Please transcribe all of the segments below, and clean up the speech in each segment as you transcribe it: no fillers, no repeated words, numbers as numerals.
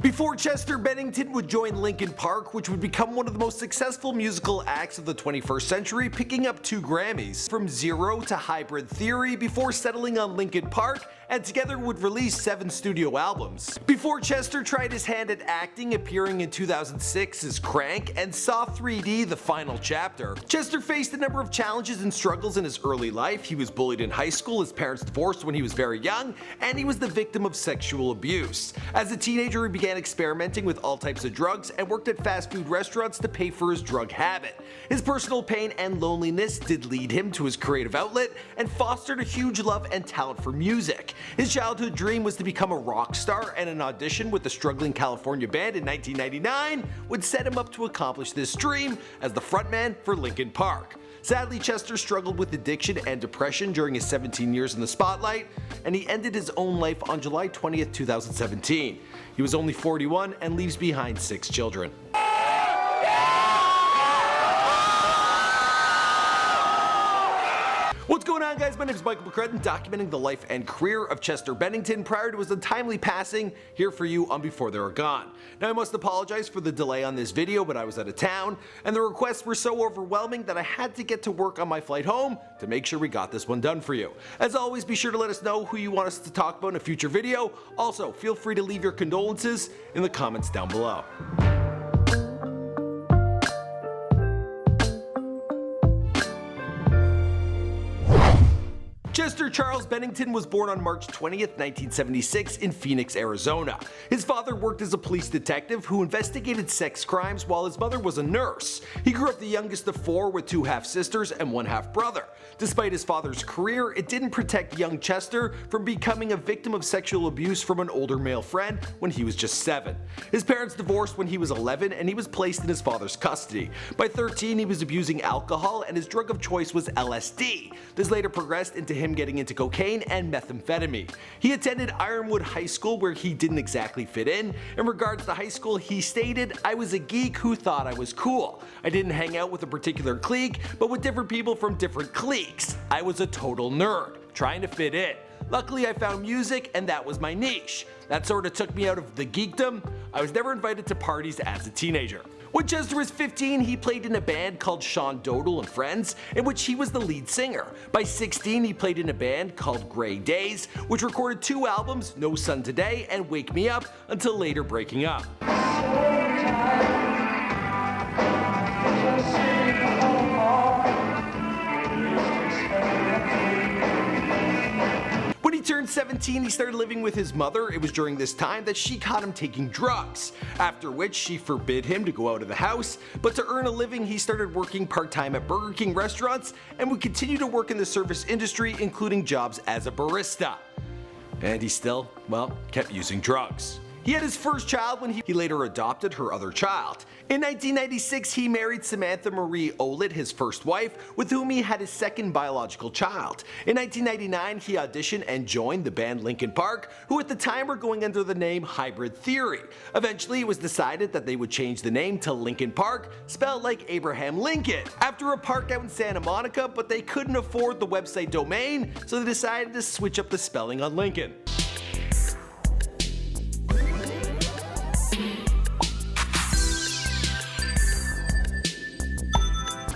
Before Chester Bennington would join Linkin Park, which would become one of the most successful musical acts of the 21st century, picking up 2 Grammys, from Zero to Hybrid Theory, before settling on Linkin Park, and together would release 7 studio albums. Before Chester tried his hand at acting, appearing in 2006 as Crank and saw 3D The Final Chapter. Chester faced a number of challenges and struggles in his early life. He was bullied in high school, his parents divorced when he was very young, and he was the victim of sexual abuse. As a teenager, he began experimenting with all types of drugs and worked at fast food restaurants to pay for his drug habit. His personal pain and loneliness did lead him to his creative outlet and fostered a huge love and talent for music. His childhood dream was to become a rock star, and an audition with the struggling California band in 1999 would set him up to accomplish this dream as the frontman for Linkin Park. Sadly, Chester struggled with addiction and depression during his 17 years in the spotlight, and he ended his own life on July 20th, 2017. He was only 41 and leaves behind 6 children. What's going on, guys? My name is McCrudden, documenting the life and career of Chester Bennington prior to his untimely passing, here for you on Before They Were Gone. Now, I must apologize for the delay on this video, but I was out of town, and the requests were so overwhelming that I had to get to work on my flight home to make sure we got this one done for you. As always, be sure to let us know who you want us to talk about in a future video. Also, feel free to leave your condolences in the comments down below. Chester Charles Bennington was born on March 20th, 1976 in Phoenix, Arizona. His father worked as a police detective who investigated sex crimes while his mother was a nurse. He grew up the youngest of 4 with 2 half-sisters and 1 half-brother. Despite his father's career, it didn't protect young Chester from becoming a victim of sexual abuse from an older male friend when he was just 7. His parents divorced when he was 11 and he was placed in his father's custody. By 13, he was abusing alcohol and his drug of choice was LSD. This later progressed into him getting into cocaine and methamphetamine. He attended Ironwood High School, where he didn't exactly fit in. In regards to high school, he stated, "I was a geek who thought I was cool. I didn't hang out with a particular clique, but with different people from different cliques. I was a total nerd, trying to fit in. Luckily, I found music, and that was my niche. That sort of took me out of the geekdom. I was never invited to parties as a teenager." When Chester was 15, he played in a band called Sean Dodal and Friends, in which he was the lead singer. By 16, he played in a band called Grey Days, which recorded 2 albums, No Sun Today and Wake Me Up, until later breaking up. When he turned 17, he started living with his mother. It was during this time that she caught him taking drugs, after which she forbid him to go out of the house. But to earn a living, he started working part-time at Burger King restaurants and would continue to work in the service industry, including jobs as a barista. And he still, well, kept using drugs. He had his first child when he later adopted her other child. In 1996, he married Samantha Marie Olet, his first wife, with whom he had his second biological child. In 1999, he auditioned and joined the band Linkin Park, who at the time were going under the name Hybrid Theory. Eventually, it was decided that they would change the name to Linkin Park, spelled like Abraham Lincoln, after a park out in Santa Monica, but they couldn't afford the website domain, so they decided to switch up the spelling on Lincoln.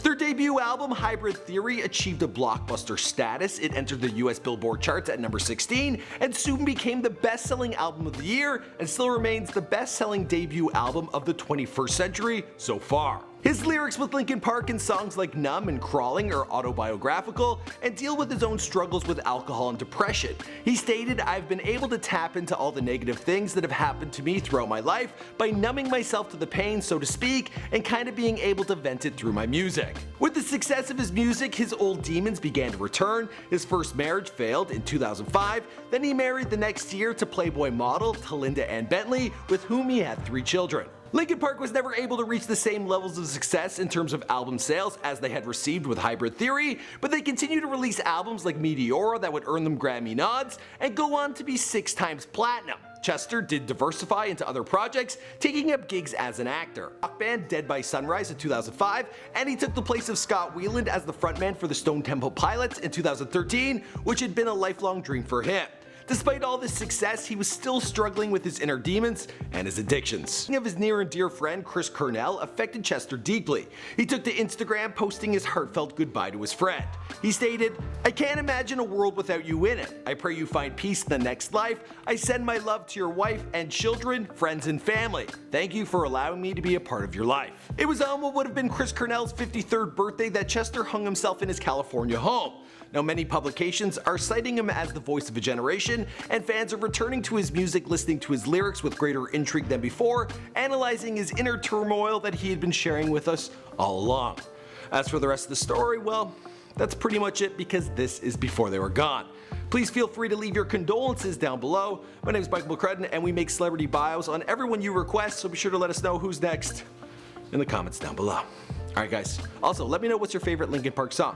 Their debut album, Hybrid Theory, achieved a blockbuster status. It entered the US Billboard charts at number 16 and soon became the best-selling album of the year, and still remains the best-selling debut album of the 21st century so far. His lyrics with Linkin Park in songs like Numb and Crawling are autobiographical and deal with his own struggles with alcohol and depression. He stated, "I've been able to tap into all the negative things that have happened to me throughout my life by numbing myself to the pain, so to speak, and kind of being able to vent it through my music." With the success of his music, his old demons began to return. His first marriage failed in 2005, then he married the next year to Playboy model Talinda Ann Bentley, with whom he had 3 children. Linkin Park was never able to reach the same levels of success in terms of album sales as they had received with Hybrid Theory, but they continued to release albums like Meteora that would earn them Grammy nods and go on to be 6 times platinum. Chester did diversify into other projects, taking up gigs as an actor. Rock band Dead by Sunrise in 2005, and he took the place of Scott Weiland as the frontman for the Stone Temple Pilots in 2013, which had been a lifelong dream for him. Despite all this success, he was still struggling with his inner demons and his addictions. Of his near and dear friend Chris Cornell affected Chester deeply. He took to Instagram posting his heartfelt goodbye to his friend. He stated, "I can't imagine a world without you in it. I pray you find peace in the next life. I send my love to your wife and children, friends and family. Thank you for allowing me to be a part of your life." It was on what would have been Chris Cornell's 53rd birthday that Chester hung himself in his California home. Now, many publications are citing him as the voice of a generation, and fans are returning to his music, listening to his lyrics with greater intrigue than before, analyzing his inner turmoil that he had been sharing with us all along. As for the rest of the story, well, that's pretty much it, because this is before they were gone. Please feel free to leave your condolences down below. My name is Michael McCrudden, and we make celebrity bios on everyone you request, so be sure to let us know who's next in the comments down below. Alright guys, also let me know what's your favorite Linkin Park song.